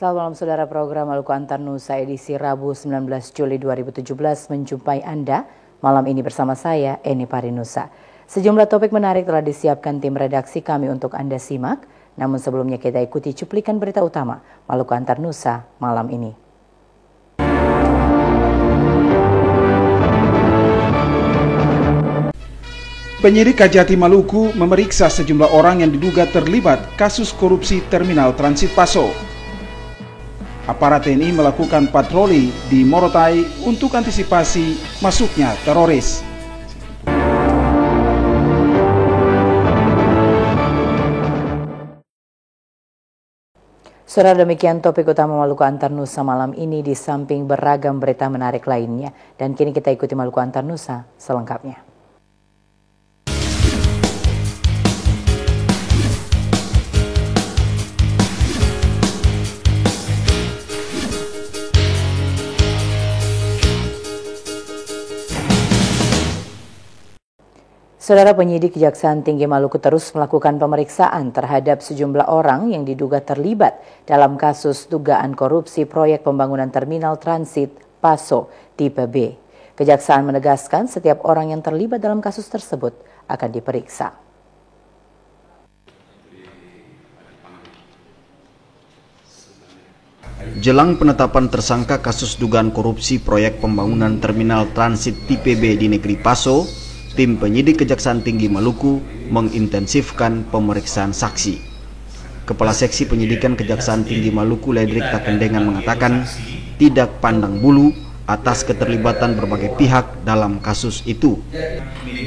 Selamat malam saudara, program Maluku Antar Nusa edisi Rabu 19 Juli 2017 menjumpai Anda malam ini bersama saya, Eni Parinusa. Sejumlah topik menarik telah disiapkan tim redaksi kami untuk Anda simak, namun sebelumnya kita ikuti cuplikan berita utama Maluku Antar Nusa malam ini. Penyidik Kajati Maluku memeriksa sejumlah orang yang diduga terlibat kasus korupsi Terminal Transit Paso. Aparat TNI melakukan patroli di Morotai untuk antisipasi masuknya teroris. Saudara, demikian topik utama Maluku Antar Nusa malam ini di samping beragam berita menarik lainnya. Dan kini kita ikuti Maluku Antar Nusa selengkapnya. Saudara, penyidik Kejaksaan Tinggi Maluku terus melakukan pemeriksaan terhadap sejumlah orang yang diduga terlibat dalam kasus dugaan korupsi proyek pembangunan Terminal Transit Paso Tipe B. Kejaksaan menegaskan setiap orang yang terlibat dalam kasus tersebut akan diperiksa. Jelang penetapan tersangka kasus dugaan korupsi proyek pembangunan Terminal Transit Tipe B di negeri Paso, tim penyidik Kejaksaan Tinggi Maluku mengintensifkan pemeriksaan saksi. Kepala Seksi Penyidikan Kejaksaan Tinggi Maluku, Ledrik Takendengan, mengatakan tidak pandang bulu atas keterlibatan berbagai pihak dalam kasus itu.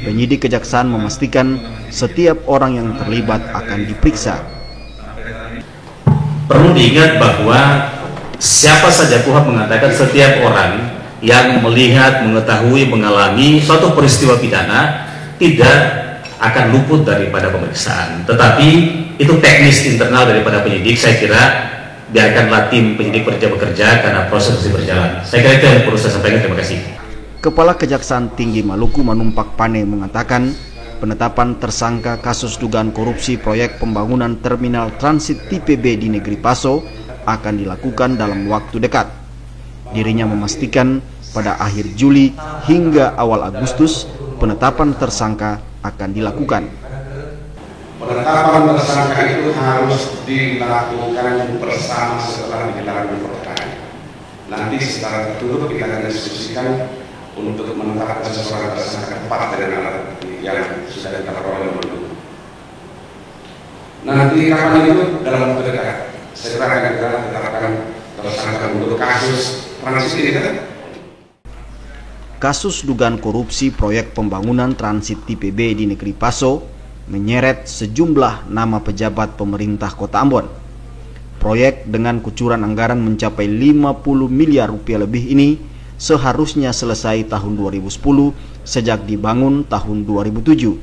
Penyidik Kejaksaan memastikan setiap orang yang terlibat akan diperiksa. Perlu diingat bahwa siapa saja KUHP mengatakan setiap orang yang melihat, mengetahui, mengalami suatu peristiwa pidana tidak akan luput daripada pemeriksaan. Tetapi itu teknis internal daripada penyidik. Saya kira biarkanlah tim penyidik bekerja karena proses masih berjalan. Saya kira itu yang perlu saya sampaikan. Terima kasih. Kepala Kejaksaan Tinggi Maluku Manumpak Pane mengatakan penetapan tersangka kasus dugaan korupsi proyek pembangunan Terminal Transit Tipe B di negeri Paso akan dilakukan dalam waktu dekat. Dirinya memastikan pada akhir Juli hingga awal Agustus penetapan tersangka akan dilakukan. Penetapan tersangka itu harus dilakukan bersama setelah digelar perkara. Nanti secara tertutup kita akan diskusikan untuk menetapkan seseorang tersangka tepat dari alat bukti yang sudah kita peroleh dulu. Nanti kapan itu dalam waktu dekat. Segera akan kita tetapkan tersangka untuk kasus transit ini kan? Kasus dugaan korupsi proyek pembangunan transit Tipe B di negeri Paso menyeret sejumlah nama pejabat pemerintah Kota Ambon. Proyek dengan kucuran anggaran mencapai 50 miliar rupiah lebih ini seharusnya selesai tahun 2010 sejak dibangun tahun 2007.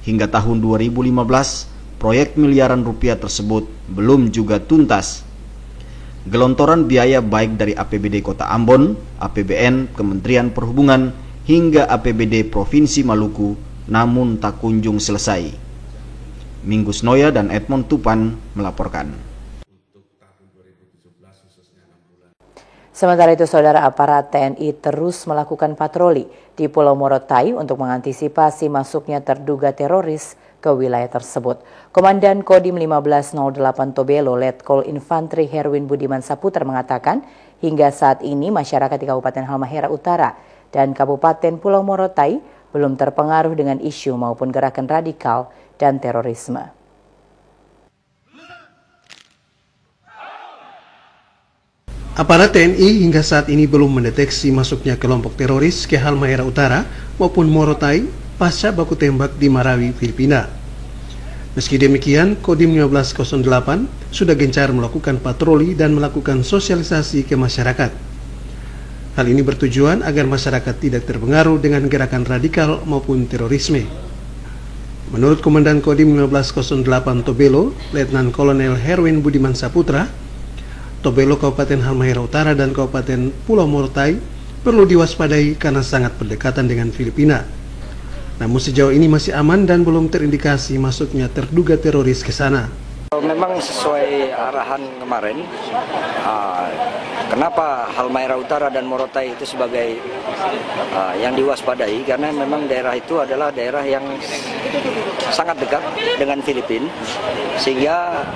Hingga tahun 2015, proyek miliaran rupiah tersebut belum juga tuntas. Gelontoran biaya baik dari APBD Kota Ambon, APBN, Kementerian Perhubungan, hingga APBD Provinsi Maluku namun tak kunjung selesai. Minggus Noya dan Edmond Tupan melaporkan. Sementara itu, saudara, aparat TNI terus melakukan patroli di Pulau Morotai untuk mengantisipasi masuknya terduga teroris ke wilayah tersebut. Komandan Kodim 1508 Tobelo, Letkol Infantri Herwin Budiman Saputra mengatakan hingga saat ini masyarakat di Kabupaten Halmahera Utara dan Kabupaten Pulau Morotai belum terpengaruh dengan isu maupun gerakan radikal dan terorisme. Aparat TNI hingga saat ini belum mendeteksi masuknya kelompok teroris ke Halmahera Utara maupun Morotai pasca baku tembak di Marawi, Filipina. Meski demikian, Kodim 1508 sudah gencar melakukan patroli dan melakukan sosialisasi ke masyarakat. Hal ini bertujuan agar masyarakat tidak terpengaruh dengan gerakan radikal maupun terorisme. Menurut Komandan Kodim 1508 Tobelo, Letnan Kolonel Herwin Budiman Saputra, Tobelo, Kabupaten Halmahera Utara dan Kabupaten Pulau Morotai perlu diwaspadai karena sangat berdekatan dengan Filipina. Namun sejauh ini masih aman dan belum terindikasi masuknya terduga teroris ke sana. Memang sesuai arahan kemarin, kenapa Halmahera Utara dan Morotai itu sebagai yang diwaspadai, karena memang daerah itu adalah daerah yang sangat dekat dengan Filipina, sehingga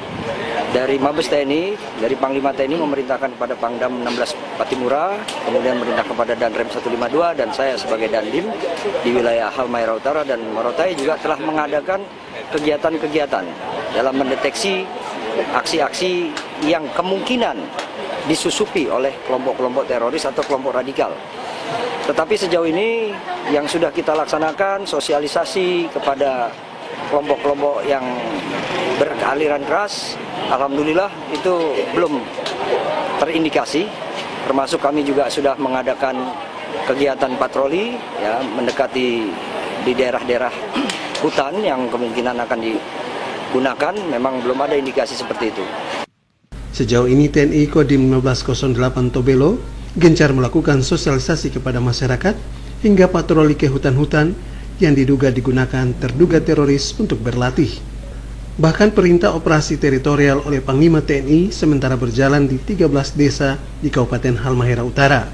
dari Mabes TNI, dari Panglima TNI memerintahkan kepada Pangdam 16 Patimura, kemudian memerintah kepada Danrem 152, dan saya sebagai Dandim di wilayah Halmahera Utara dan Morotai juga telah mengadakan kegiatan-kegiatan dalam mendeteksi aksi-aksi yang kemungkinan disusupi oleh kelompok-kelompok teroris atau kelompok radikal. Tetapi sejauh ini yang sudah kita laksanakan sosialisasi kepada kelompok-kelompok yang beraliran keras, alhamdulillah itu belum terindikasi. Termasuk kami juga sudah mengadakan kegiatan patroli, ya, mendekati di daerah-daerah hutan yang kemungkinan akan digunakan. Memang belum ada indikasi seperti itu. Sejauh ini TNI Kodim 1508 Tobelo gencar melakukan sosialisasi kepada masyarakat hingga patroli ke hutan-hutan yang diduga digunakan terduga teroris untuk berlatih. Bahkan perintah operasi teritorial oleh Panglima TNI sementara berjalan di 13 desa di Kabupaten Halmahera Utara.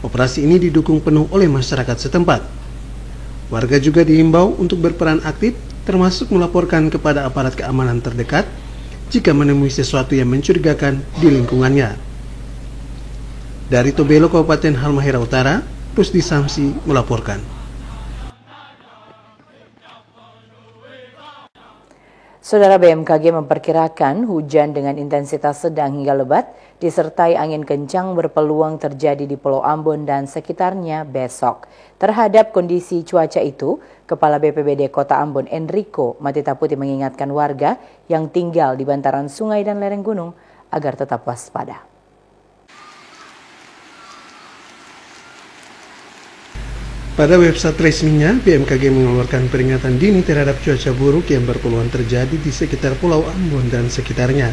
Operasi ini didukung penuh oleh masyarakat setempat. Warga juga diimbau untuk berperan aktif, termasuk melaporkan kepada aparat keamanan terdekat jika menemui sesuatu yang mencurigakan di lingkungannya. Dari Tobelo, Kabupaten Halmahera Utara, Rusdi Samsi melaporkan. Saudara, BMKG memperkirakan hujan dengan intensitas sedang hingga lebat disertai angin kencang berpeluang terjadi di Pulau Ambon dan sekitarnya besok. Terhadap kondisi cuaca itu, Kepala BPBD Kota Ambon Enrico Matitaputi mengingatkan warga yang tinggal di bantaran sungai dan lereng gunung agar tetap waspada. Pada website resminya, BMKG mengeluarkan peringatan dini terhadap cuaca buruk yang berpeluang terjadi di sekitar Pulau Ambon dan sekitarnya.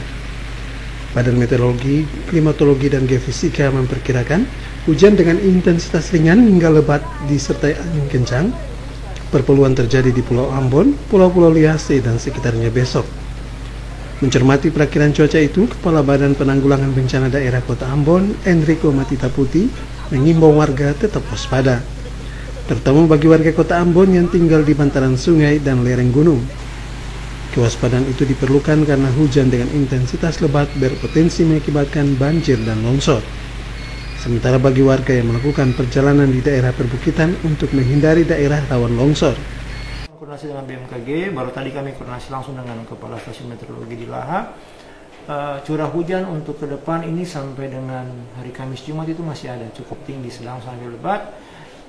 Badan Meteorologi, Klimatologi, dan Geofisika memperkirakan hujan dengan intensitas ringan hingga lebat disertai angin kencang berpeluang terjadi di Pulau Ambon, Pulau-Pulau Liase, dan sekitarnya besok. Mencermati perakiran cuaca itu, Kepala Badan Penanggulangan Bencana Daerah Kota Ambon, Enrico Matitaputi, mengimbau warga tetap waspada, terutama bagi warga Kota Ambon yang tinggal di bantaran sungai dan lereng gunung. Kewaspadaan itu diperlukan karena hujan dengan intensitas lebat berpotensi mengakibatkan banjir dan longsor. Sementara bagi warga yang melakukan perjalanan di daerah perbukitan untuk menghindari daerah rawan longsor. Koordinasi dengan BMKG, baru tadi kami koordinasi langsung dengan Kepala Stasiun Meteorologi di Laha. Curah hujan untuk ke depan ini sampai dengan hari Kamis Jumat itu masih ada, cukup tinggi, sedang sampai lebat.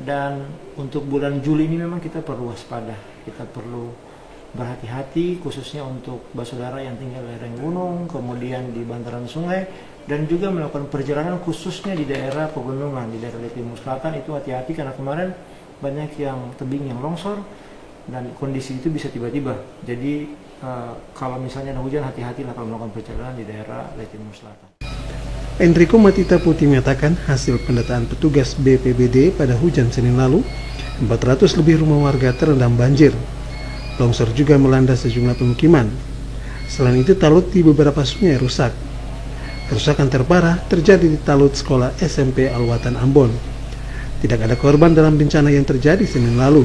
Dan untuk bulan Juli ini memang kita perlu waspada, kita perlu berhati-hati khususnya untuk saudara yang tinggal di lereng gunung, kemudian di bantaran sungai, dan juga melakukan perjalanan khususnya di daerah pegunungan, di daerah Timur Selatan itu hati-hati karena kemarin banyak yang tebing yang longsor dan kondisi itu bisa tiba-tiba. Jadi kalau misalnya ada hujan, hati-hatilah kalau melakukan perjalanan di daerah Timur Selatan. Enrico Matitaputi mengatakan hasil pendataan petugas BPBD pada hujan Senin lalu, 400 lebih rumah warga terendam banjir. Longsor juga melanda sejumlah pemukiman. Selain itu, talut di beberapa sungai rusak. Kerusakan terparah terjadi di talut sekolah SMP Alwatan Ambon. Tidak ada korban dalam bencana yang terjadi Senin lalu.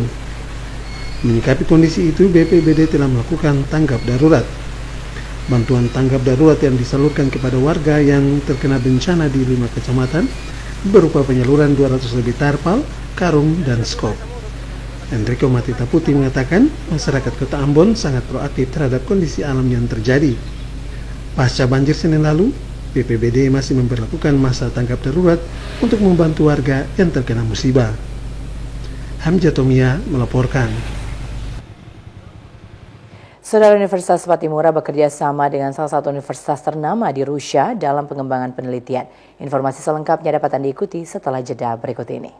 Menyikapi kondisi itu, BPBD telah melakukan tanggap darurat. Bantuan tanggap darurat yang disalurkan kepada warga yang terkena bencana di 5 kecamatan berupa penyaluran 200 lebih tarpal, karung, dan skop. Enrico Matitaputi mengatakan masyarakat Kota Ambon sangat proaktif terhadap kondisi alam yang terjadi. Pasca banjir Senin lalu, BPBD masih memberlakukan masa tanggap darurat untuk membantu warga yang terkena musibah. Hamzah Tomia melaporkan. Saudara, Universitas Patimura bekerja sama dengan salah satu universitas ternama di Rusia dalam pengembangan penelitian. Informasi selengkapnya dapat Anda ikuti setelah jeda berikut ini.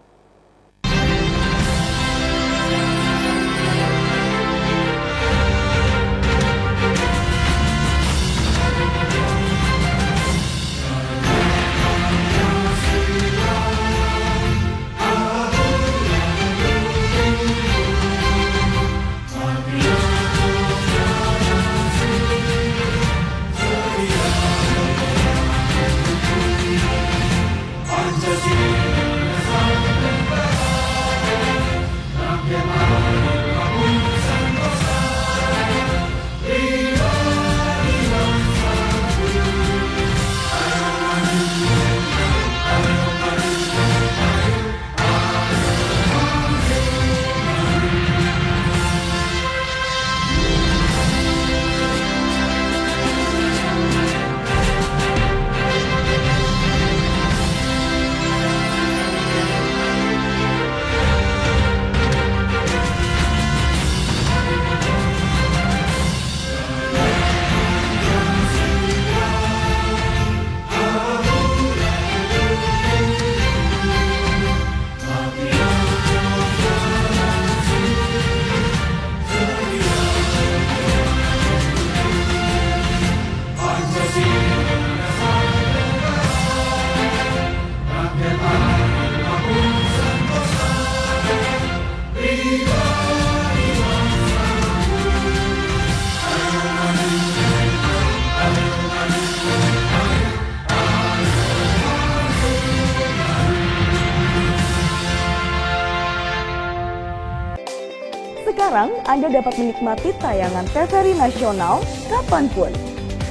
Sekarang Anda dapat menikmati tayangan TVRI nasional kapanpun.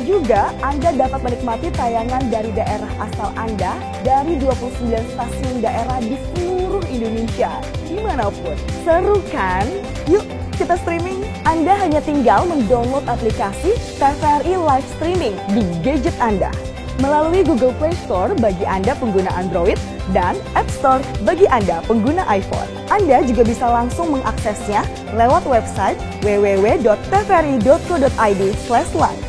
Juga Anda dapat menikmati tayangan dari daerah asal Anda dari 29 stasiun daerah di seluruh Indonesia, dimanapun. Seru kan? Yuk kita streaming. Anda hanya tinggal mendownload aplikasi TVRI Live Streaming di gadget Anda melalui Google Play Store bagi Anda pengguna Android dan App Store bagi Anda pengguna iPhone. Anda juga bisa langsung mengaksesnya lewat website www.tvri.co.id/live.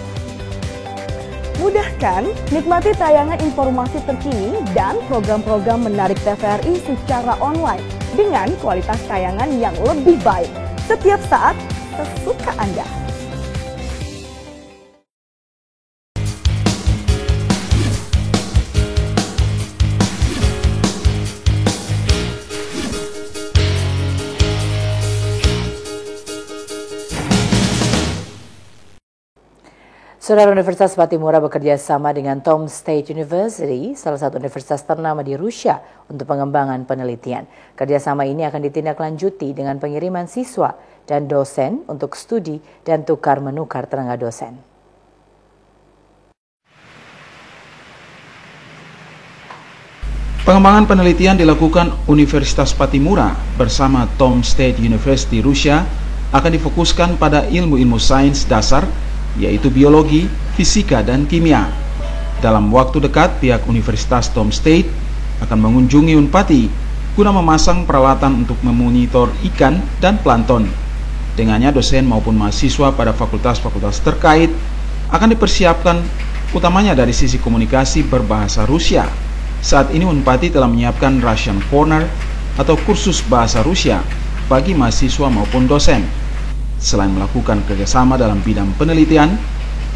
Mudah kan? Nikmati tayangan informasi terkini dan program-program menarik TVRI secara online dengan kualitas tayangan yang lebih baik setiap saat sesuka Anda. Saudara, Universitas Patimura bekerja sama dengan Tom State University, salah satu universitas ternama di Rusia, untuk pengembangan penelitian. Kerjasama ini akan ditindaklanjuti dengan pengiriman siswa dan dosen untuk studi dan tukar-menukar tenaga dosen. Pengembangan penelitian dilakukan Universitas Patimura bersama Tom State University Rusia akan difokuskan pada ilmu-ilmu sains dasar, yaitu biologi, fisika, dan kimia. Dalam waktu dekat, pihak Universitas Tom State akan mengunjungi Unpati guna memasang peralatan untuk memonitor ikan dan plankton. Dengannya, dosen maupun mahasiswa pada fakultas-fakultas terkait akan dipersiapkan utamanya dari sisi komunikasi berbahasa Rusia. Saat ini Unpati telah menyiapkan Russian Corner atau kursus bahasa Rusia bagi mahasiswa maupun dosen. Selain melakukan kerjasama dalam bidang penelitian,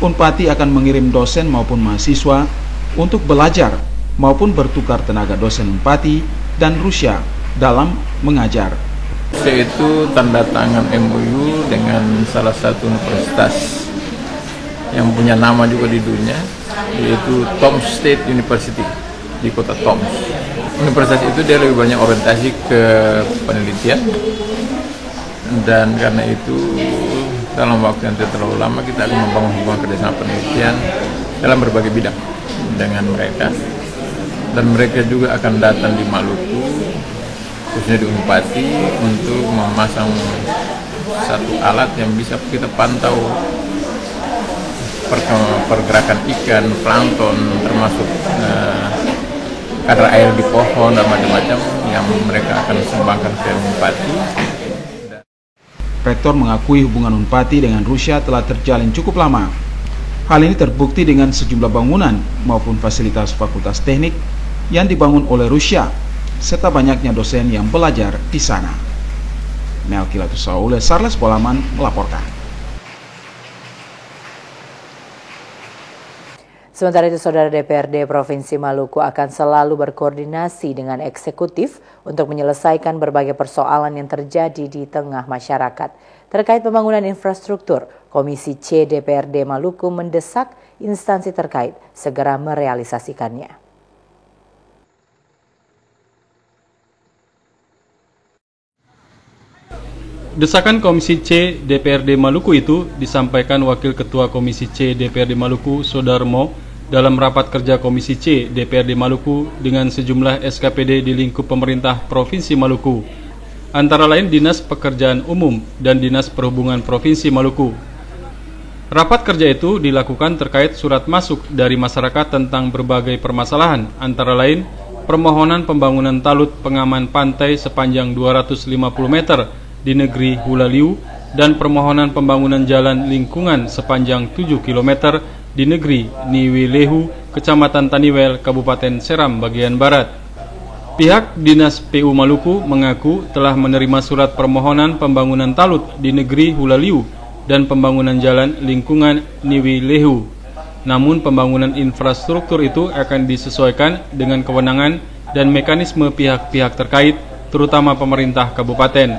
Unpati akan mengirim dosen maupun mahasiswa untuk belajar maupun bertukar tenaga dosen Unpati dan Rusia dalam mengajar. Yaitu tanda tangan MOU dengan salah satu universitas yang punya nama juga di dunia, yaitu Tom State University di kota Tom. Universitas itu dia lebih banyak orientasi ke penelitian. Dan karena itu dalam waktu yang tidak terlalu lama kita akan membangun hubungan kerjasama penelitian dalam berbagai bidang dengan mereka. Dan mereka juga akan datang di Maluku, khususnya di Unpati, untuk memasang satu alat yang bisa kita pantau pergerakan ikan, plankton, termasuk kadar air di pohon dan macam-macam yang mereka akan sumbangkan ke Unpati. Rektor mengakui hubungan Unpati dengan Rusia telah terjalin cukup lama. Hal ini terbukti dengan sejumlah bangunan maupun fasilitas fakultas teknik yang dibangun oleh Rusia, serta banyaknya dosen yang belajar di sana. Melki Latussaule, Sarles Bolaman melaporkan. Sementara itu, Saudara, DPRD Provinsi Maluku akan selalu berkoordinasi dengan eksekutif untuk menyelesaikan berbagai persoalan yang terjadi di tengah masyarakat. Terkait pembangunan infrastruktur, Komisi C DPRD Maluku mendesak instansi terkait segera merealisasikannya. Desakan Komisi C DPRD Maluku itu disampaikan Wakil Ketua Komisi C DPRD Maluku, Sodarmo, dalam rapat kerja Komisi C DPRD Maluku dengan sejumlah SKPD di lingkup pemerintah Provinsi Maluku, antara lain Dinas Pekerjaan Umum dan Dinas Perhubungan Provinsi Maluku. Rapat kerja itu dilakukan terkait surat masuk dari masyarakat tentang berbagai permasalahan, antara lain permohonan pembangunan talut pengaman pantai sepanjang 250 meter di negeri Hulaliu dan permohonan pembangunan jalan lingkungan sepanjang 7 km di negeri Niwilehu, Kecamatan Taniwel, Kabupaten Seram, bagian barat. Pihak Dinas PU Maluku mengaku telah menerima surat permohonan pembangunan talut di negeri Hulaliu dan pembangunan jalan lingkungan Niwilehu. Namun pembangunan infrastruktur itu akan disesuaikan dengan kewenangan dan mekanisme pihak-pihak terkait, terutama pemerintah kabupaten.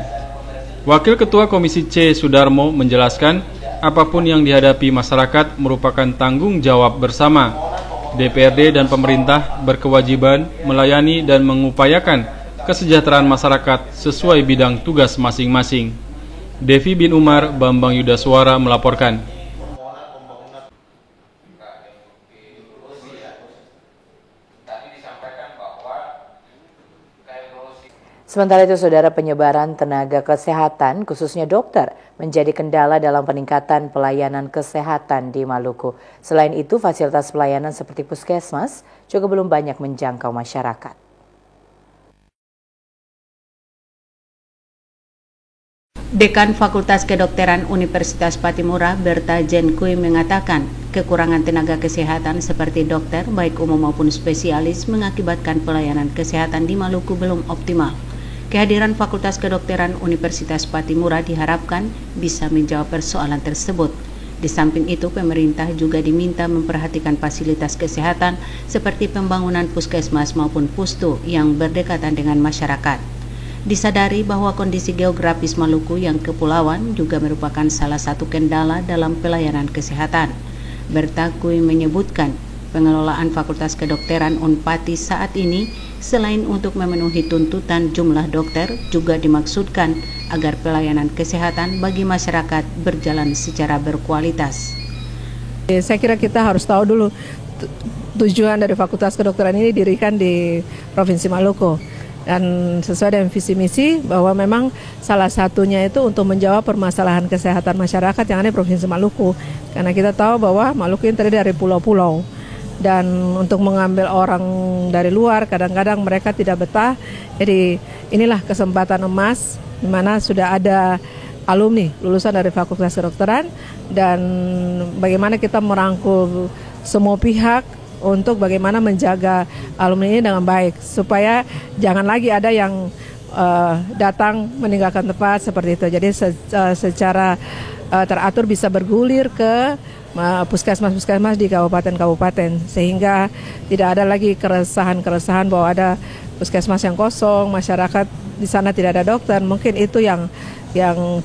Wakil Ketua Komisi C Sudarmo menjelaskan, apapun yang dihadapi masyarakat merupakan tanggung jawab bersama. DPRD dan pemerintah berkewajiban melayani dan mengupayakan kesejahteraan masyarakat sesuai bidang tugas masing-masing. Devi bin Umar, Bambang Yudaswara melaporkan. Sementara itu, saudara, penyebaran tenaga kesehatan, khususnya dokter, menjadi kendala dalam peningkatan pelayanan kesehatan di Maluku. Selain itu, fasilitas pelayanan seperti puskesmas juga belum banyak menjangkau masyarakat. Dekan Fakultas Kedokteran Universitas Patimura, Berta Jenkui, mengatakan kekurangan tenaga kesehatan seperti dokter, baik umum maupun spesialis, mengakibatkan pelayanan kesehatan di Maluku belum optimal. Kehadiran Fakultas Kedokteran Universitas Patimura diharapkan bisa menjawab persoalan tersebut. Di samping itu, pemerintah juga diminta memperhatikan fasilitas kesehatan seperti pembangunan puskesmas maupun pustu yang berdekatan dengan masyarakat. Disadari bahwa kondisi geografis Maluku yang kepulauan juga merupakan salah satu kendala dalam pelayanan kesehatan. Berta Kui menyebutkan pengelolaan Fakultas Kedokteran Unpati saat ini selain untuk memenuhi tuntutan jumlah dokter, juga dimaksudkan agar pelayanan kesehatan bagi masyarakat berjalan secara berkualitas. Saya kira kita harus tahu dulu tujuan dari Fakultas Kedokteran ini didirikan di Provinsi Maluku. Dan sesuai dengan visi misi bahwa memang salah satunya itu untuk menjawab permasalahan kesehatan masyarakat yang ada di Provinsi Maluku. Karena kita tahu bahwa Maluku ini terdiri dari pulau-pulau. Dan untuk mengambil orang dari luar kadang-kadang mereka tidak betah. Jadi inilah kesempatan emas di mana sudah ada alumni lulusan dari Fakultas Kedokteran dan bagaimana kita merangkul semua pihak untuk bagaimana menjaga alumni ini dengan baik supaya jangan lagi ada yang datang meninggalkan tempat seperti itu. Jadi secara teratur bisa bergulir ke puskesmas-puskesmas di kabupaten-kabupaten sehingga tidak ada lagi keresahan-keresahan bahwa ada puskesmas yang kosong, masyarakat di sana tidak ada dokter. Mungkin itu yang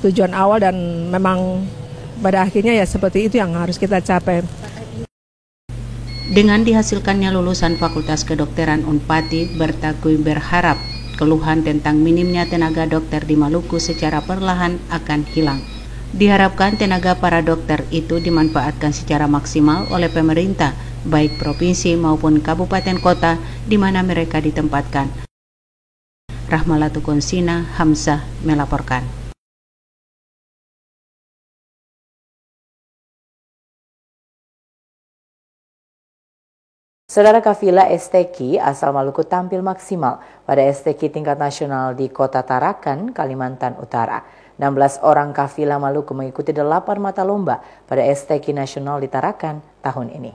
tujuan awal dan memang pada akhirnya ya seperti itu yang harus kita capai. Dengan dihasilkannya lulusan Fakultas Kedokteran Unpati, Berta Kui berharap keluhan tentang minimnya tenaga dokter di Maluku secara perlahan akan hilang. Diharapkan tenaga para dokter itu dimanfaatkan secara maksimal oleh pemerintah, baik provinsi maupun kabupaten kota di mana mereka ditempatkan. Rahmalatu Konsina, Hamzah melaporkan. Saudara, kafilah STQ asal Maluku tampil maksimal pada STQ tingkat nasional di Kota Tarakan, Kalimantan Utara. 16 orang kafilah Maluku mengikuti 8 mata lomba pada STQ nasional di Tarakan tahun ini.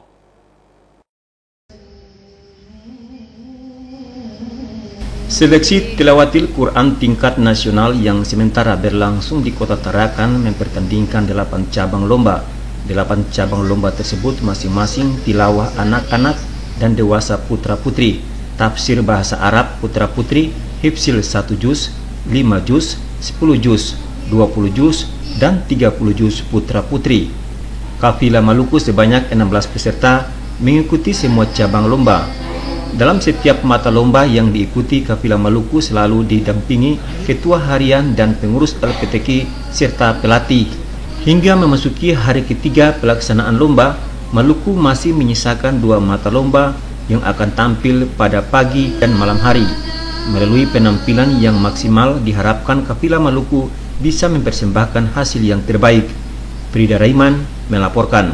Seleksi tilawatil Quran tingkat nasional yang sementara berlangsung di Kota Tarakan mempertandingkan 8 cabang lomba. 8 cabang lomba tersebut masing-masing tilawah anak-anak dan dewasa putra-putri, tafsir bahasa Arab putra-putri, hifzil 1 juz, 5 juz, 10 juz, 20 juz, dan 30 juz putra-putri. Kafilah Maluku sebanyak 16 peserta mengikuti semua cabang lomba. Dalam setiap mata lomba yang diikuti, kafilah Maluku selalu didampingi ketua harian dan pengurus LPTQ serta pelatih. Hingga memasuki hari ketiga pelaksanaan lomba, Maluku masih menyisakan 2 mata lomba yang akan tampil pada pagi dan malam hari. Melalui penampilan yang maksimal, diharapkan kafilah Maluku bisa mempersembahkan hasil yang terbaik. Frida Raiman melaporkan.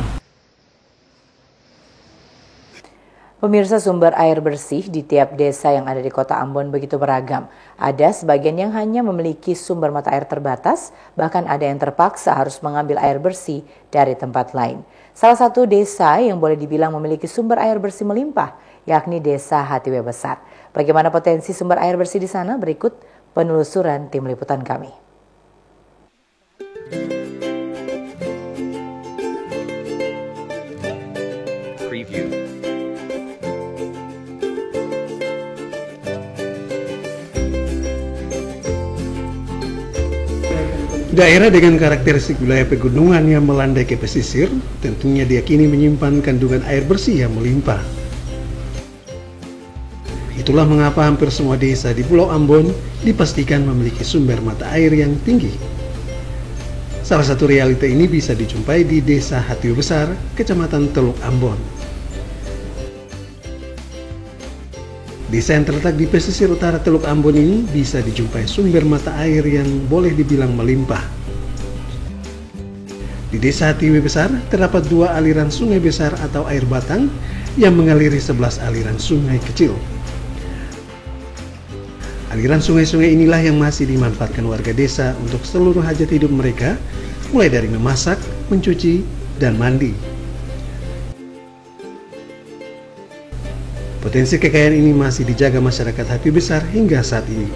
Pemirsa, sumber air bersih di tiap desa yang ada di Kota Ambon begitu beragam. Ada sebagian yang hanya memiliki sumber mata air terbatas, bahkan ada yang terpaksa harus mengambil air bersih dari tempat lain. Salah satu desa yang boleh dibilang memiliki sumber air bersih melimpah, yakni Desa Hatiwe Besar. Bagaimana potensi sumber air bersih di sana? Berikut penelusuran tim liputan kami. Preview. Daerah dengan karakteristik wilayah pegunungan yang melandai ke pesisir tentunya diyakini menyimpan kandungan air bersih yang melimpah. Itulah mengapa hampir semua desa di Pulau Ambon dipastikan memiliki sumber mata air yang tinggi. Salah satu realita ini bisa dijumpai di Desa Hatio Besar, Kecamatan Teluk Ambon. Desa yang terletak di pesisir utara Teluk Ambon ini bisa dijumpai sumber mata air yang boleh dibilang melimpah. Di Desa Hatio Besar terdapat 2 aliran sungai besar atau air batang yang mengaliri 11 aliran sungai kecil. Aliran sungai-sungai inilah yang masih dimanfaatkan warga desa untuk seluruh hajat hidup mereka, mulai dari memasak, mencuci, dan mandi. Potensi kekayaan ini masih dijaga masyarakat Hatio Besar hingga saat ini.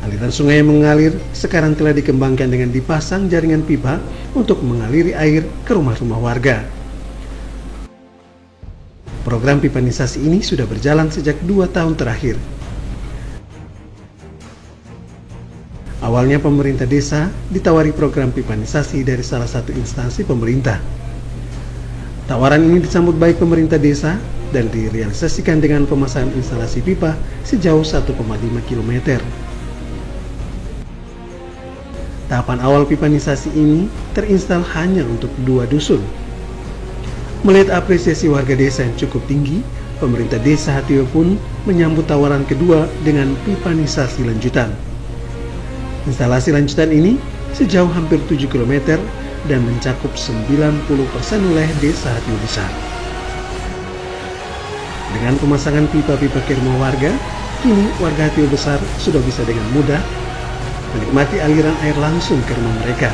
Aliran sungai yang mengalir sekarang telah dikembangkan dengan dipasang jaringan pipa untuk mengaliri air ke rumah-rumah warga. Program pipanisasi ini sudah berjalan sejak 2 tahun terakhir. Awalnya pemerintah desa ditawari program pipanisasi dari salah satu instansi pemerintah. Tawaran ini disambut baik pemerintah desa dan direalisasikan dengan pemasangan instalasi pipa sejauh 1,5 km. Tahapan awal pipanisasi ini terinstal hanya untuk 2 dusun. Melihat apresiasi warga desa yang cukup tinggi, pemerintah desa Hatio pun menyambut tawaran kedua dengan pipanisasi lanjutan. Instalasi lanjutan ini sejauh hampir 7 km dan mencakup 90% wilayah desa Hatio Besar. Dengan pemasangan pipa-pipa ke rumah warga, kini warga Hatio Besar sudah bisa dengan mudah menikmati aliran air langsung ke rumah mereka.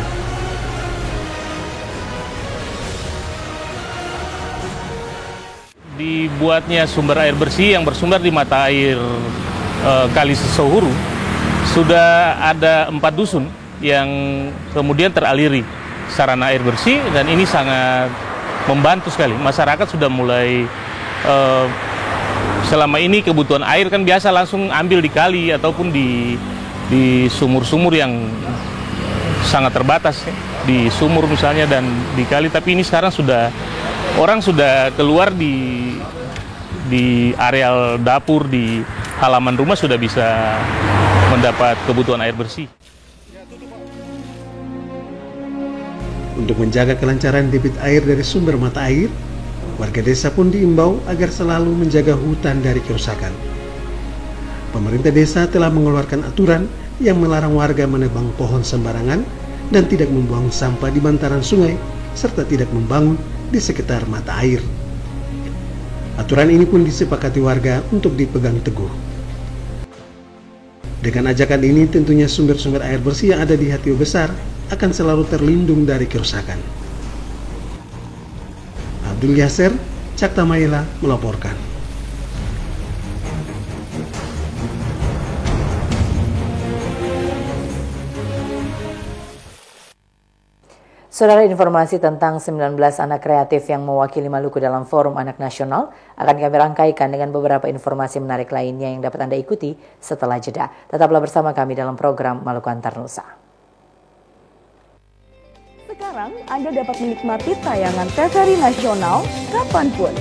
Dibuatnya sumber air bersih yang bersumber di mata air Kali Sesohuru, sudah ada 4 dusun yang kemudian teraliri sarana air bersih, dan ini sangat membantu sekali. Masyarakat sudah mulai selama ini kebutuhan air kan biasa langsung ambil di kali ataupun di sumur-sumur yang sangat terbatas, di sumur misalnya dan di kali, tapi ini sekarang orang sudah keluar di areal dapur, di halaman rumah sudah bisa mendapat kebutuhan air bersih. Untuk menjaga kelancaran debit air dari sumber mata air, warga desa pun diimbau agar selalu menjaga hutan dari kerusakan. Pemerintah desa telah mengeluarkan aturan yang melarang warga menebang pohon sembarangan dan tidak membuang sampah di bantaran sungai, serta tidak membangun di sekitar mata air. Aturan ini pun disepakati warga untuk dipegang teguh. Dengan ajakan ini tentunya sumber-sumber air bersih yang ada di Hatio Besar akan selalu terlindung dari kerusakan. Abdul Yasser, Cakta Maila melaporkan. Saudara, informasi tentang 19 anak kreatif yang mewakili Maluku dalam Forum Anak Nasional akan kami rangkaikan dengan beberapa informasi menarik lainnya yang dapat Anda ikuti setelah jeda. Tetaplah bersama kami dalam program Maluku Antar Nusa. Sekarang Anda dapat menikmati tayangan TVRI Nasional kapanpun.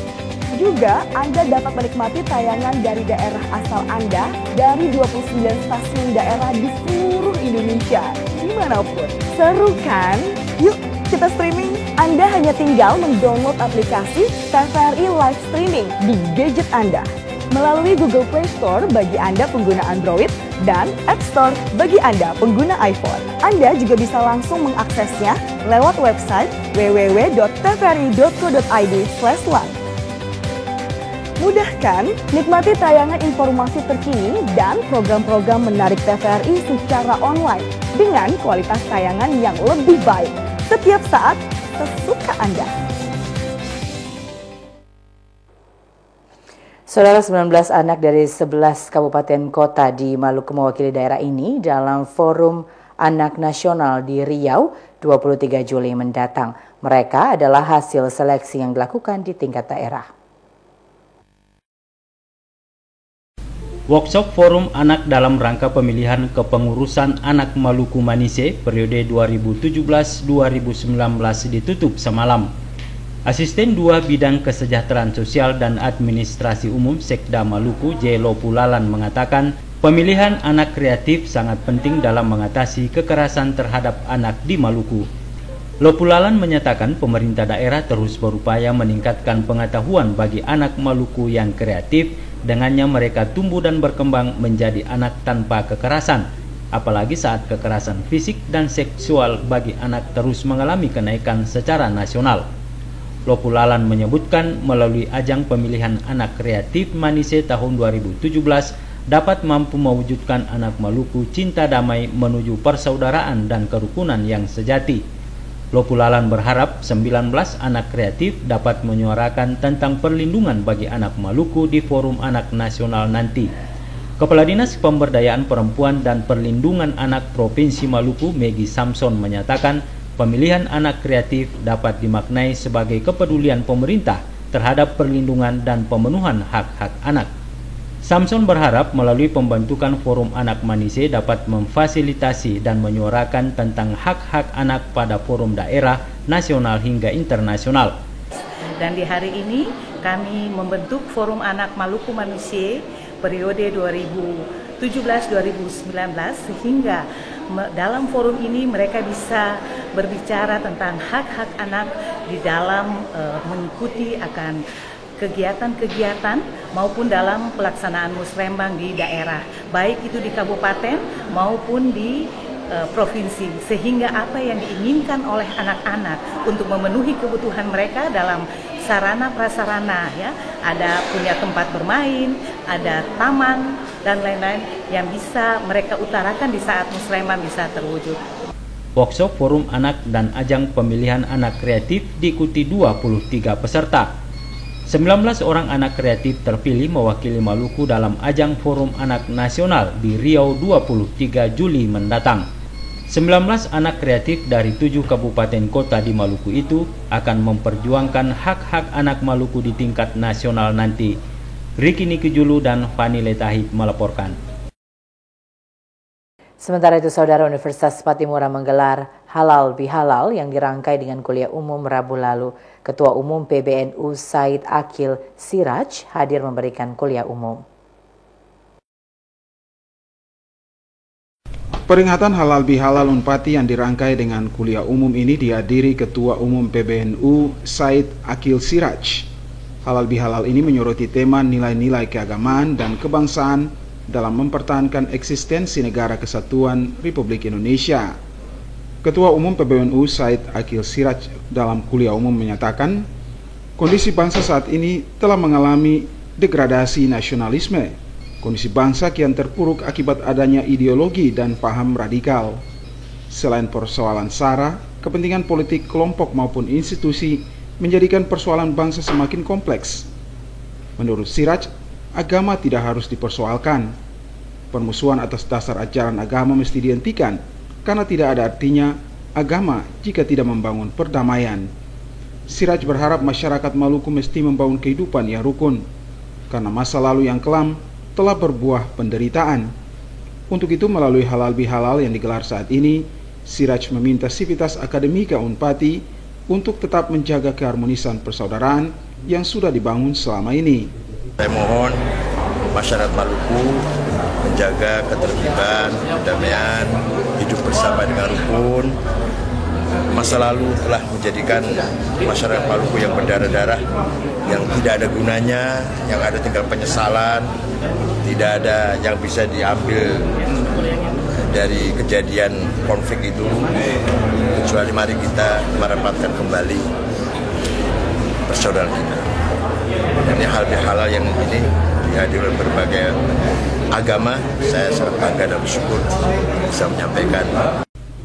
Juga Anda dapat menikmati tayangan dari daerah asal Anda dari 29 stasiun daerah di seluruh Indonesia, dimanapun. Seru kan? Yuk kita streaming. Anda hanya tinggal mendownload aplikasi TVRI Live Streaming di gadget Anda melalui Google Play Store bagi Anda pengguna Android dan App Store bagi Anda pengguna iPhone. Anda juga bisa langsung mengaksesnya lewat website www.tvri.co.id/live. Mudah kan? Nikmati tayangan informasi terkini dan program-program menarik TVRI secara online dengan kualitas tayangan yang lebih baik setiap saat sesuka Anda. Saudara, 19 anak dari 11 kabupaten kota di Maluku mewakili daerah ini dalam Forum Anak Nasional di Riau 23 Juli mendatang. Mereka adalah hasil seleksi yang dilakukan di tingkat daerah. Workshop Forum Anak dalam rangka pemilihan kepengurusan anak Maluku Manise periode 2017-2019 ditutup semalam. Asisten 2 Bidang Kesejahteraan Sosial dan Administrasi Umum Sekda Maluku, J. Lopulalan mengatakan Pemilihan anak kreatif sangat penting dalam mengatasi kekerasan terhadap anak di Maluku. Lopulalan menyatakan pemerintah daerah terus berupaya meningkatkan pengetahuan bagi anak Maluku yang kreatif, dengannya mereka tumbuh dan berkembang menjadi anak tanpa kekerasan, apalagi saat kekerasan fisik dan seksual bagi anak terus mengalami kenaikan secara nasional. Lopulalan menyebutkan melalui ajang pemilihan anak kreatif Manise tahun 2017 dapat mampu mewujudkan anak Maluku cinta damai menuju persaudaraan dan kerukunan yang sejati. Lopulalan berharap 19 anak kreatif dapat menyuarakan tentang perlindungan bagi anak Maluku di Forum Anak Nasional nanti. Kepala Dinas Pemberdayaan Perempuan dan Perlindungan Anak Provinsi Maluku, Megi Samson, menyatakan pemilihan anak kreatif dapat dimaknai sebagai kepedulian pemerintah terhadap perlindungan dan pemenuhan hak-hak anak. Samson berharap melalui pembentukan Forum Anak Manise dapat memfasilitasi dan menyuarakan tentang hak-hak anak pada forum daerah, nasional hingga internasional. Dan di hari ini kami membentuk Forum Anak Maluku Manise periode 2017-2019 sehingga dalam forum ini mereka bisa berbicara tentang hak-hak anak di dalam mengikuti akan kegiatan-kegiatan maupun dalam pelaksanaan musrembang di daerah, baik itu di kabupaten maupun di provinsi, sehingga apa yang diinginkan oleh anak-anak untuk memenuhi kebutuhan mereka dalam sarana prasarana, ya, ada punya tempat bermain, ada taman dan lain-lain yang bisa mereka utarakan di saat musrembang bisa terwujud. Workshop Forum Anak dan ajang pemilihan anak kreatif diikuti 23 peserta. 19 orang anak kreatif terpilih mewakili Maluku dalam ajang Forum Anak Nasional di Riau 23 Juli mendatang. 19 anak kreatif dari 7 kabupaten kota di Maluku itu akan memperjuangkan hak-hak anak Maluku di tingkat nasional nanti. Riki Nikijulu dan Fani Letahid melaporkan. Sementara itu, Saudara, Universitas Patimura menggelar Halal Bihalal yang dirangkai dengan kuliah umum Rabu lalu. Ketua Umum PBNU Said Akil Siraj hadir memberikan kuliah umum. Peringatan Halal Bihalal Unpati yang dirangkai dengan kuliah umum ini dihadiri Ketua Umum PBNU Said Akil Siraj. Halal Bihalal ini menyoroti tema nilai-nilai keagamaan dan kebangsaan dalam mempertahankan eksistensi Negara Kesatuan Republik Indonesia. Ketua Umum PBNU Said Akil Siraj dalam kuliah umum menyatakan, kondisi bangsa saat ini telah mengalami degradasi nasionalisme. Kondisi bangsa kian terpuruk akibat adanya ideologi dan paham radikal. Selain persoalan SARA, kepentingan politik kelompok maupun institusi menjadikan persoalan bangsa semakin kompleks. Menurut Siraj, agama tidak harus dipersoalkan. Permusuhan atas dasar ajaran agama mesti dihentikan, karena tidak ada artinya agama jika tidak membangun perdamaian. Siraj berharap masyarakat Maluku mesti membangun kehidupan yang rukun, karena masa lalu yang kelam telah berbuah penderitaan. Untuk itu, melalui Halal Bihalal yang digelar saat ini, Siraj meminta Sivitas Akademika Unpati untuk tetap menjaga keharmonisan persaudaraan yang sudah dibangun selama ini. Saya mohon masyarakat Maluku menjaga ketertiban, kedamaian, hidup bersama dengan rukun. Masa lalu telah menjadikan masyarakat Maluku yang berdarah-darah, yang tidak ada gunanya, yang ada tinggal penyesalan, tidak ada yang bisa diambil dari kejadian konflik itu, kecuali mari kita merapatkan kembali persaudaraan kita. Dan hal bihalal yang ini dihadiri oleh berbagai agama, saya sangat bangga dan bersyukur bisa menyampaikan.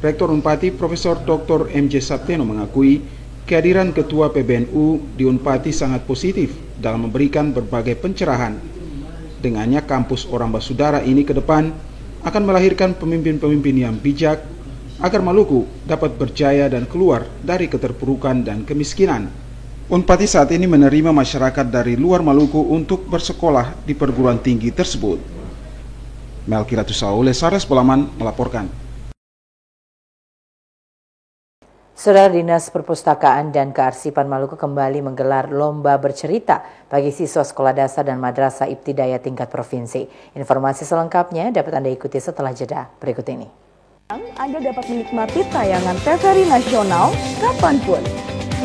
Rektor Unpati Profesor Dr. MJ Sapteno mengakui kehadiran Ketua PBNU di Unpati sangat positif dalam memberikan berbagai pencerahan. Dengannya kampus Orang Basudara ini ke depan akan melahirkan pemimpin-pemimpin yang bijak agar Maluku dapat berjaya dan keluar dari keterpurukan dan kemiskinan. Unpati saat ini menerima masyarakat dari luar Maluku untuk bersekolah di perguruan tinggi tersebut. Melkiratus Saule, Saras Bolaman melaporkan. Saudara, Dinas Perpustakaan dan Kearsipan Maluku kembali menggelar lomba bercerita bagi siswa sekolah dasar dan madrasah ibtidaiyah tingkat provinsi. Informasi selengkapnya dapat Anda ikuti setelah jeda berikut ini. Anda dapat menikmati tayangan TVRI Nasional kapanpun.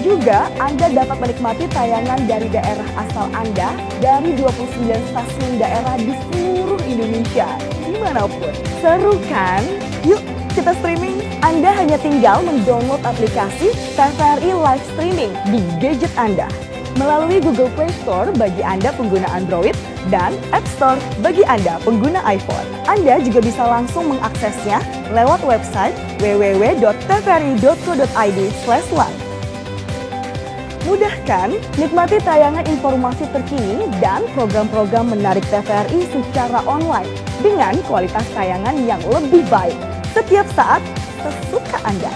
Juga Anda dapat menikmati tayangan dari daerah asal Anda dari 29 stasiun daerah di seluruh Indonesia. Dimanapun. Seru kan? Yuk kita streaming. Anda hanya tinggal mendownload aplikasi TVRI Live Streaming di gadget Anda melalui Google Play Store bagi Anda pengguna Android dan App Store bagi Anda pengguna iPhone. Anda juga bisa langsung mengaksesnya lewat website www.tvri.co.id/live. Mudah kan? Nikmati tayangan informasi terkini dan program-program menarik TVRI secara online dengan kualitas tayangan yang lebih baik setiap saat sesuka Anda.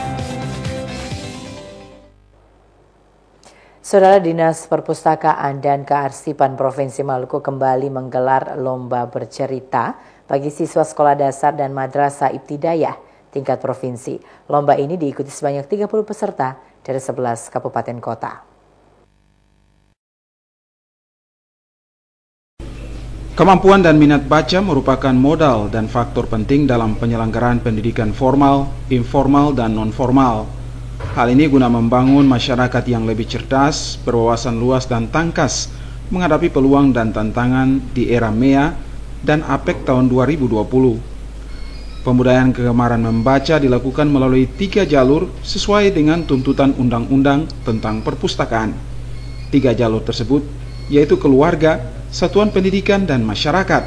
Saudara, Dinas Perpustakaan dan Kearsipan Provinsi Maluku kembali menggelar lomba bercerita bagi siswa sekolah dasar dan madrasah ibtidaiyah tingkat provinsi. Lomba ini diikuti sebanyak 30 peserta dari 11 kabupaten kota. Kemampuan dan minat baca merupakan modal dan faktor penting dalam penyelenggaraan pendidikan formal, informal, dan non-formal. Hal ini guna membangun masyarakat yang lebih cerdas, berwawasan luas dan tangkas menghadapi peluang dan tantangan di era MEA dan APEC tahun 2020. Pembudayaan kegemaran membaca dilakukan melalui 3 jalur sesuai dengan tuntutan Undang-Undang tentang Perpustakaan. 3 jalur tersebut yaitu keluarga, satuan pendidikan, dan masyarakat.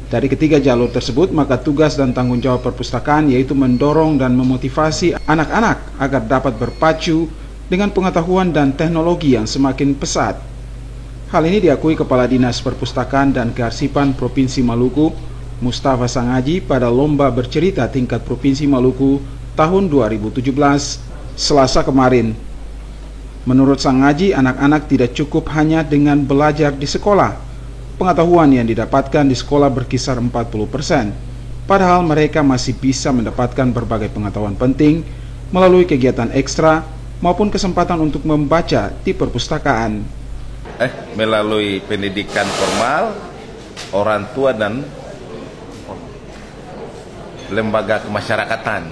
Dari ketiga jalur tersebut, maka tugas dan tanggung jawab perpustakaan yaitu mendorong dan memotivasi anak-anak agar dapat berpacu dengan pengetahuan dan teknologi yang semakin pesat. Hal ini diakui Kepala Dinas Perpustakaan dan Kearsipan Provinsi Maluku, Mustafa Sangaji, pada lomba bercerita tingkat Provinsi Maluku tahun 2017, Selasa kemarin. Menurut Sangaji, anak-anak tidak cukup hanya dengan belajar di sekolah. Pengetahuan yang didapatkan di sekolah berkisar 40%, padahal mereka masih bisa mendapatkan berbagai pengetahuan penting melalui kegiatan ekstra maupun kesempatan untuk membaca di perpustakaan. Melalui pendidikan formal, orang tua dan lembaga kemasyarakatan.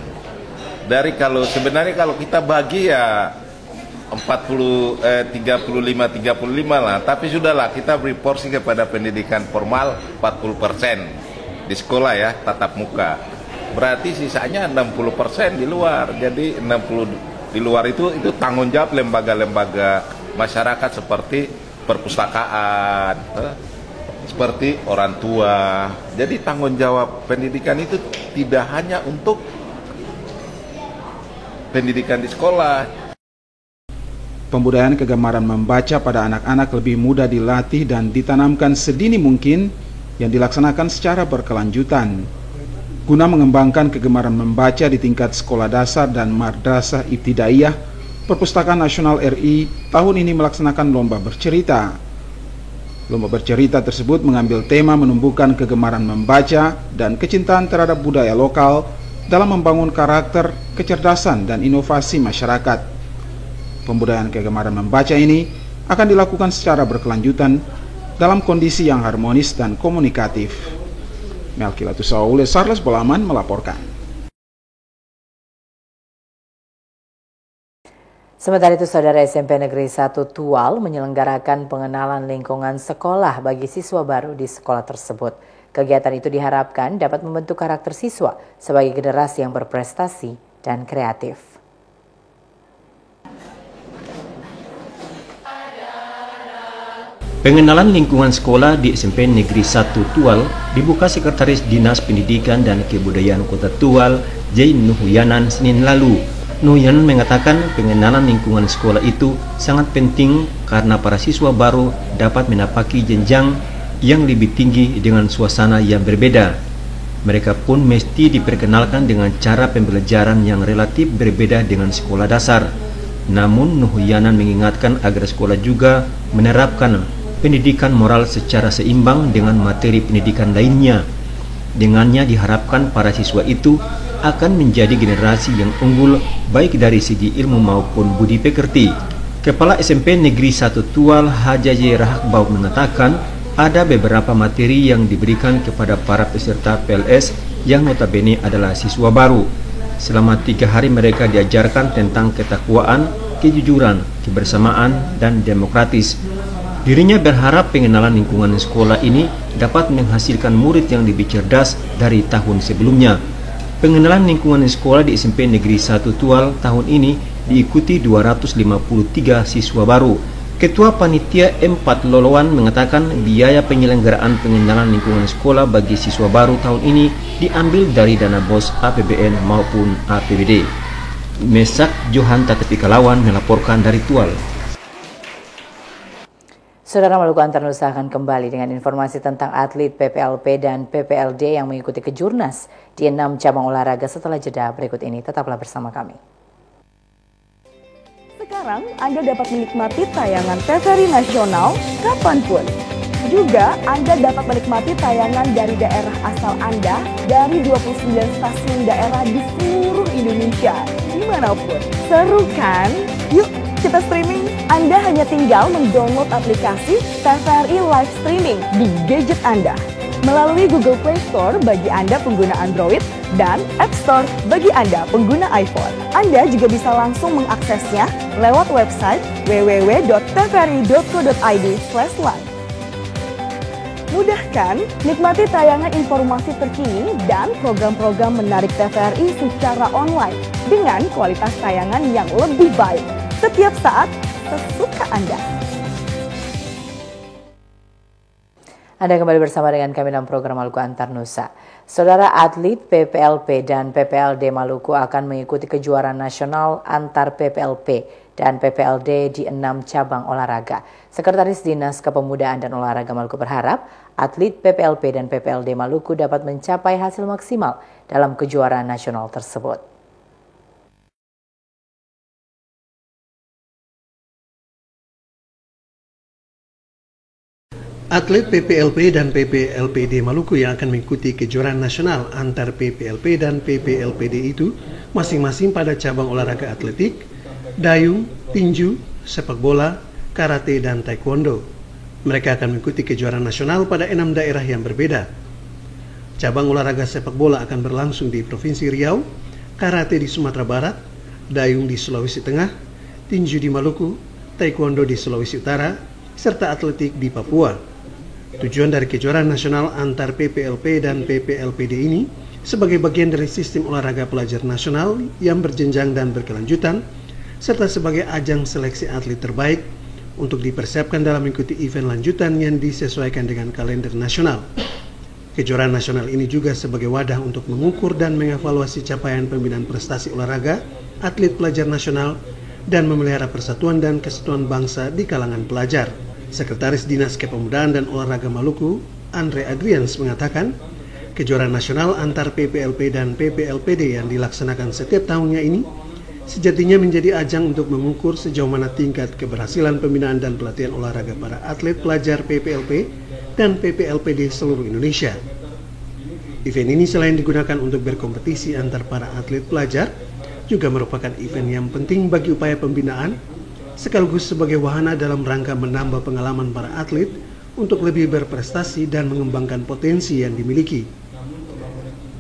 Dari sebenarnya kalau kita bagi ya 35 lah, tapi sudahlah kita beri porsi kepada pendidikan formal 40% di sekolah ya, tatap muka. Berarti sisanya 60% di luar. Jadi 60 di luar itu tanggung jawab lembaga-lembaga masyarakat seperti perpustakaan, seperti orang tua. Jadi tanggung jawab pendidikan itu tidak hanya untuk pendidikan di sekolah. Pembudayaan kegemaran membaca pada anak-anak lebih mudah dilatih dan ditanamkan sedini mungkin yang dilaksanakan secara berkelanjutan. Guna mengembangkan kegemaran membaca di tingkat sekolah dasar dan madrasah ibtidaiyah, Perpustakaan Nasional RI tahun ini melaksanakan lomba bercerita. Lomba bercerita tersebut mengambil tema menumbuhkan kegemaran membaca dan kecintaan terhadap budaya lokal dalam membangun karakter, kecerdasan, dan inovasi masyarakat. Pembudayaan kegemaran membaca ini akan dilakukan secara berkelanjutan dalam kondisi yang harmonis dan komunikatif. Melkilatus Saule, Sarles Bolaman melaporkan. Sementara itu, Saudara, SMP Negeri 1 Tual menyelenggarakan pengenalan lingkungan sekolah bagi siswa baru di sekolah tersebut. Kegiatan itu diharapkan dapat membentuk karakter siswa sebagai generasi yang berprestasi dan kreatif. Pengenalan lingkungan sekolah di SMP Negeri 1 Tual dibuka Sekretaris Dinas Pendidikan dan Kebudayaan Kota Tual, J. Nuhuyanan, Senin lalu. Nuhuyanan mengatakan pengenalan lingkungan sekolah itu sangat penting karena para siswa baru dapat menapaki jenjang yang lebih tinggi dengan suasana yang berbeda. Mereka pun mesti diperkenalkan dengan cara pembelajaran yang relatif berbeda dengan sekolah dasar. Namun Nuhuyanan mengingatkan agar sekolah juga menerapkan pendidikan moral secara seimbang dengan materi pendidikan lainnya. Dengannya diharapkan para siswa itu akan menjadi generasi yang unggul baik dari segi ilmu maupun budi pekerti. Kepala SMP Negeri 1 Tual Hajaji Rahakbau mengatakan ada beberapa materi yang diberikan kepada para peserta PLS yang notabene adalah siswa baru. Selama 3 hari mereka diajarkan tentang ketakwaan, kejujuran, kebersamaan, dan demokratis. Dirinya berharap pengenalan lingkungan sekolah ini dapat menghasilkan murid yang lebih cerdas dari tahun sebelumnya. Pengenalan lingkungan sekolah di SMP Negeri 1 Tual tahun ini diikuti 253 siswa baru. Ketua Panitia M4 Loloan mengatakan biaya penyelenggaraan pengenalan lingkungan sekolah bagi siswa baru tahun ini diambil dari dana BOS APBN maupun APBD. Mesak Johanta Ketikalawan melaporkan dari Tual. Saudara, Maluku Antar Nusa akan kembali dengan informasi tentang atlet PPLP dan PPLD yang mengikuti kejurnas di 6 cabang olahraga setelah jeda berikut ini. Tetaplah bersama kami. Sekarang Anda dapat menikmati tayangan TVRI Nasional kapanpun. Juga Anda dapat menikmati tayangan dari daerah asal Anda dari 29 stasiun daerah di seluruh Indonesia. Dimanapun. Seru kan? Yuk kita streaming. Anda hanya tinggal mendownload aplikasi TVRI Live Streaming di gadget Anda melalui Google Play Store bagi Anda pengguna Android dan App Store bagi Anda pengguna iPhone. Anda juga bisa langsung mengaksesnya lewat website www.tvri.co.id/live. Mudah kan? Nikmati tayangan informasi terkini dan program-program menarik TVRI secara online dengan kualitas tayangan yang lebih baik setiap saat sesuka Anda. Anda kembali bersama dengan kami dalam program Maluku Antar Nusa. Saudara, atlet PPLP dan PPLD Maluku akan mengikuti kejuaraan nasional antar PPLP dan PPLD di 6 cabang olahraga. Sekretaris Dinas Kepemudaan dan Olahraga Maluku berharap atlet PPLP dan PPLD Maluku dapat mencapai hasil maksimal dalam kejuaraan nasional tersebut. Atlet PPLP dan PPLPD Maluku yang akan mengikuti kejuaraan nasional antar PPLP dan PPLPD itu masing-masing pada cabang olahraga atletik, dayung, tinju, sepak bola, karate, dan taekwondo. Mereka akan mengikuti kejuaraan nasional pada 6 daerah yang berbeda. Cabang olahraga sepak bola akan berlangsung di Provinsi Riau, karate di Sumatera Barat, dayung di Sulawesi Tengah, tinju di Maluku, taekwondo di Sulawesi Utara, serta atletik di Papua. Tujuan dari kejuaraan nasional antar PPLP dan PPLPD ini sebagai bagian dari sistem olahraga pelajar nasional yang berjenjang dan berkelanjutan, serta sebagai ajang seleksi atlet terbaik untuk dipersiapkan dalam mengikuti event lanjutan yang disesuaikan dengan kalender nasional. Kejuaraan nasional ini juga sebagai wadah untuk mengukur dan mengevaluasi capaian pembinaan prestasi olahraga atlet pelajar nasional dan memelihara persatuan dan kesatuan bangsa di kalangan pelajar. Sekretaris Dinas Kepemudaan dan Olahraga Maluku, Andre Adrians, mengatakan kejuaraan nasional antar PPLP dan PPLPD yang dilaksanakan setiap tahunnya ini sejatinya menjadi ajang untuk mengukur sejauh mana tingkat keberhasilan pembinaan dan pelatihan olahraga para atlet pelajar PPLP dan PPLPD seluruh Indonesia. Event ini selain digunakan untuk berkompetisi antar para atlet pelajar, juga merupakan event yang penting bagi upaya pembinaan sekaligus sebagai wahana dalam rangka menambah pengalaman para atlet untuk lebih berprestasi dan mengembangkan potensi yang dimiliki.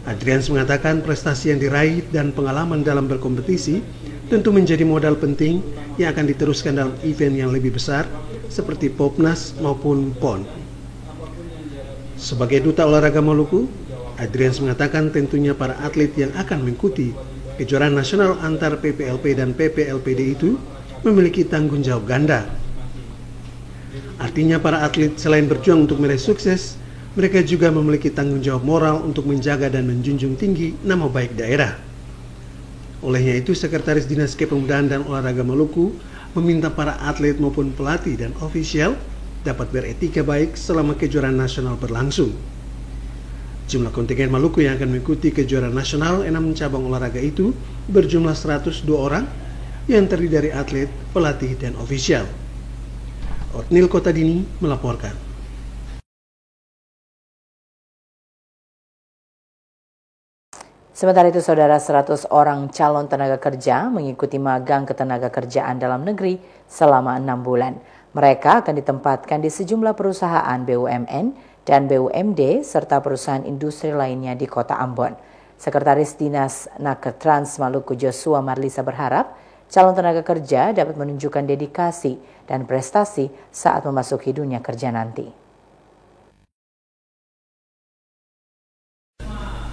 Adrians mengatakan prestasi yang diraih dan pengalaman dalam berkompetisi tentu menjadi modal penting yang akan diteruskan dalam event yang lebih besar seperti Popnas maupun PON. Sebagai Duta Olahraga Maluku, Adrians mengatakan tentunya para atlet yang akan mengikuti kejuaraan nasional antar PPLP dan PPLPD itu memiliki tanggung jawab ganda. Artinya para atlet selain berjuang untuk meraih sukses, mereka juga memiliki tanggung jawab moral untuk menjaga dan menjunjung tinggi nama baik daerah. Olehnya itu, Sekretaris Dinas Kepemudaan dan Olahraga Maluku meminta para atlet maupun pelatih dan ofisial dapat beretika baik selama kejuaraan nasional berlangsung. Jumlah kontingen Maluku yang akan mengikuti kejuaraan nasional 6 cabang olahraga itu berjumlah 102 orang yang terdiri dari atlet, pelatih, dan ofisial. Otnil Kotadini melaporkan. Sementara itu, saudara, 100 orang calon tenaga kerja mengikuti magang ketenaga kerjaan dalam negeri selama 6 bulan. Mereka akan ditempatkan di sejumlah perusahaan BUMN dan BUMD serta perusahaan industri lainnya di Kota Ambon. Sekretaris Dinas Naker Trans Maluku Joshua Marlisa berharap calon tenaga kerja dapat menunjukkan dedikasi dan prestasi saat memasuki dunia kerja nanti.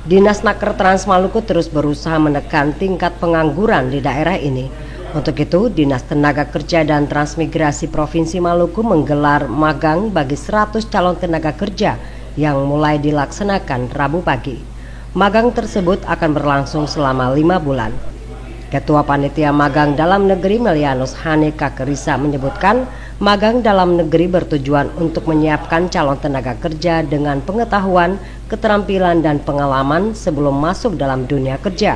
Dinas Naker Trans Maluku terus berusaha menekan tingkat pengangguran di daerah ini. Untuk itu, Dinas Tenaga Kerja dan Transmigrasi Provinsi Maluku menggelar magang bagi 100 calon tenaga kerja yang mulai dilaksanakan Rabu pagi. Magang tersebut akan berlangsung selama 5 bulan. Ketua Panitia Magang Dalam Negeri Melianus Hani Kakerisa menyebutkan magang dalam negeri bertujuan untuk menyiapkan calon tenaga kerja dengan pengetahuan, keterampilan dan pengalaman sebelum masuk dalam dunia kerja.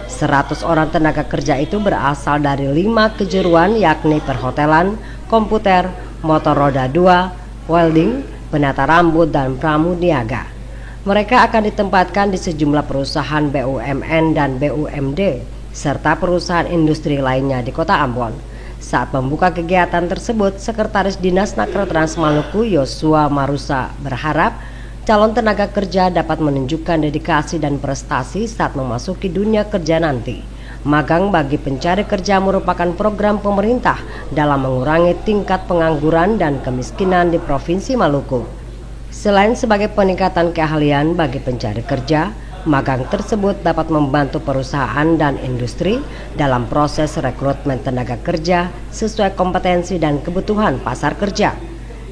100 orang tenaga kerja itu berasal dari 5 kejuruan yakni perhotelan, komputer, motor roda 2, welding, penata rambut dan pramuniaga. Mereka akan ditempatkan di sejumlah perusahaan BUMN dan BUMD serta perusahaan industri lainnya di Kota Ambon. Saat membuka kegiatan tersebut, Sekretaris Dinas Naker Trans Maluku Joshua Marusa berharap calon tenaga kerja dapat menunjukkan dedikasi dan prestasi saat memasuki dunia kerja nanti. Magang bagi pencari kerja merupakan program pemerintah dalam mengurangi tingkat pengangguran dan kemiskinan di Provinsi Maluku. Selain sebagai peningkatan keahlian bagi pencari kerja, magang tersebut dapat membantu perusahaan dan industri dalam proses rekrutmen tenaga kerja sesuai kompetensi dan kebutuhan pasar kerja.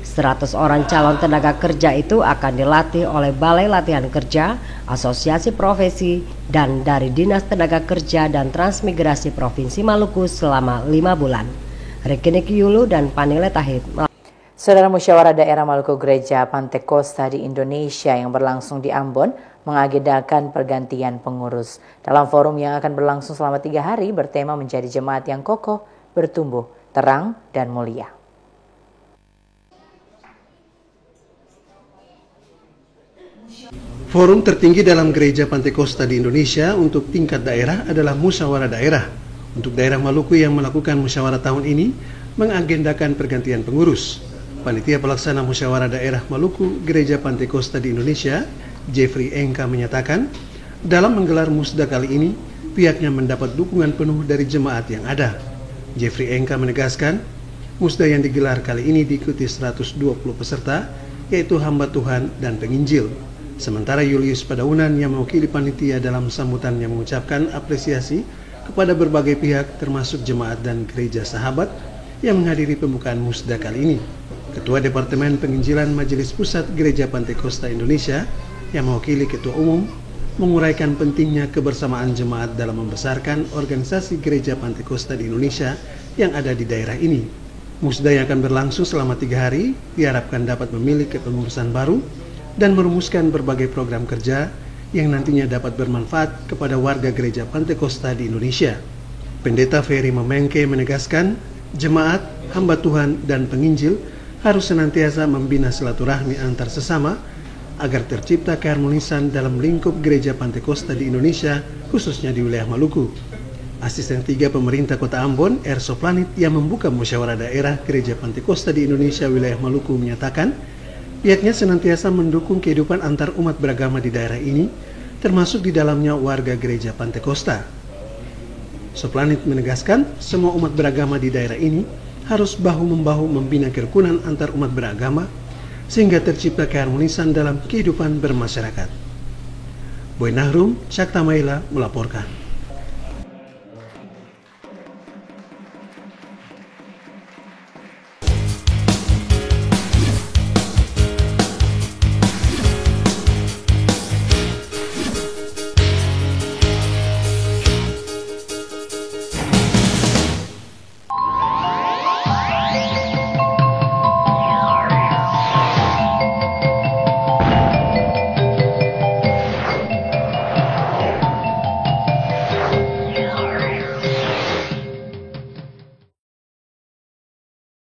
100 orang calon tenaga kerja itu akan dilatih oleh Balai Latihan Kerja, Asosiasi Profesi, dan dari Dinas Tenaga Kerja dan Transmigrasi Provinsi Maluku selama 5 bulan. Rekini Kiyulu dan Panile Tahid. Saudara, Musyawarah Daerah Maluku Gereja Pantai Costa di Indonesia yang berlangsung di Ambon mengagendakan pergantian pengurus. Dalam forum yang akan berlangsung selama 3 hari bertema menjadi jemaat yang kokoh, bertumbuh, terang, dan mulia. Forum tertinggi dalam Gereja Pantai Costa di Indonesia untuk tingkat daerah adalah Musyawarah Daerah. Untuk daerah Maluku yang melakukan musyawarah tahun ini mengagendakan pergantian pengurus. Panitia Pelaksana Musyawarah Daerah Maluku Gereja Pantai Costa di Indonesia, Jeffrey Engka menyatakan, dalam menggelar musda kali ini, pihaknya mendapat dukungan penuh dari jemaat yang ada. Jeffrey Engka menegaskan, musda yang digelar kali ini diikuti 120 peserta, yaitu hamba Tuhan dan penginjil. Sementara Julius Padaunan yang mewakili panitia dalam sambutannya mengucapkan apresiasi kepada berbagai pihak termasuk jemaat dan gereja sahabat yang menghadiri pembukaan musda kali ini. Ketua Departemen Penginjilan Majelis Pusat Gereja Pantai Costa Indonesia yang mewakili Ketua Umum menguraikan pentingnya kebersamaan jemaat dalam membesarkan organisasi Gereja Pantai Costa di Indonesia yang ada di daerah ini. Musda yang akan berlangsung selama 3 hari diharapkan dapat memilih kepengurusan baru dan merumuskan berbagai program kerja yang nantinya dapat bermanfaat kepada warga Gereja Pantai Costa di Indonesia. Pendeta Ferry Memengke menegaskan, jemaat, hamba Tuhan, dan penginjil harus senantiasa membina silaturahmi antar sesama agar tercipta keharmonisan dalam lingkup Gereja Pantai Costa di Indonesia, khususnya di wilayah Maluku. Asisten 3 Pemerintah Kota Ambon, Erso Planit, yang membuka musyawarah daerah Gereja Pantai Costa di Indonesia wilayah Maluku menyatakan, pihaknya senantiasa mendukung kehidupan antar umat beragama di daerah ini, termasuk di dalamnya warga Gereja Pantai Costa. Soplanit menegaskan, semua umat beragama di daerah ini harus bahu-membahu membina kerukunan antar umat beragama, sehingga tercipta keharmonisan dalam kehidupan bermasyarakat. Boy Nahrum, Syakta Maila melaporkan.